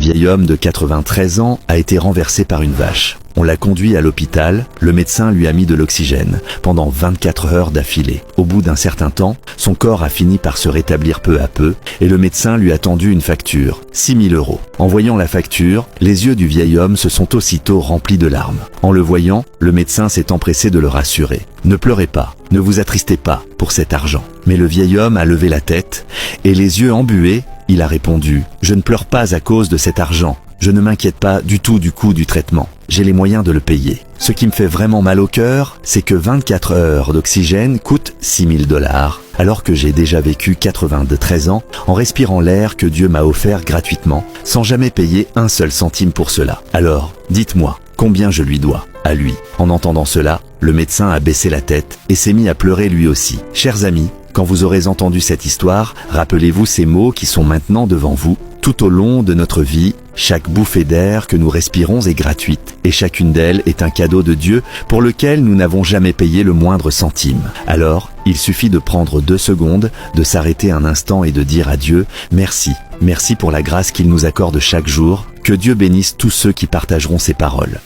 vieil homme de 93 ans a été renversé par une vache. On l'a conduit à l'hôpital, le médecin lui a mis de l'oxygène pendant 24 heures d'affilée. Au bout d'un certain temps, son corps a fini par se rétablir peu à peu et le médecin lui a tendu une facture, 6 000 €. En voyant la facture, les yeux du vieil homme se sont aussitôt remplis de larmes. En le voyant, le médecin s'est empressé de le rassurer. Ne pleurez pas, ne vous attristez pas pour cet argent. Mais le vieil homme a levé la tête et les yeux embués, il a répondu « Je ne pleure pas à cause de cet argent. Je ne m'inquiète pas du tout du coût du traitement. J'ai les moyens de le payer. Ce qui me fait vraiment mal au cœur, c'est que 24 heures d'oxygène coûtent 6 000 $, alors que j'ai déjà vécu 93 ans en respirant l'air que Dieu m'a offert gratuitement, sans jamais payer un seul centime pour cela. Alors, dites-moi, combien je lui dois à lui ?» En entendant cela, le médecin a baissé la tête et s'est mis à pleurer lui aussi. Chers amis, quand vous aurez entendu cette histoire, rappelez-vous ces mots qui sont maintenant devant vous. Tout au long de notre vie, chaque bouffée d'air que nous respirons est gratuite et chacune d'elles est un cadeau de Dieu pour lequel nous n'avons jamais payé le moindre centime. Alors, il suffit de prendre 2 secondes, de s'arrêter un instant et de dire à Dieu « Merci, merci pour la grâce qu'il nous accorde chaque jour. Que Dieu bénisse tous ceux qui partageront ces paroles. »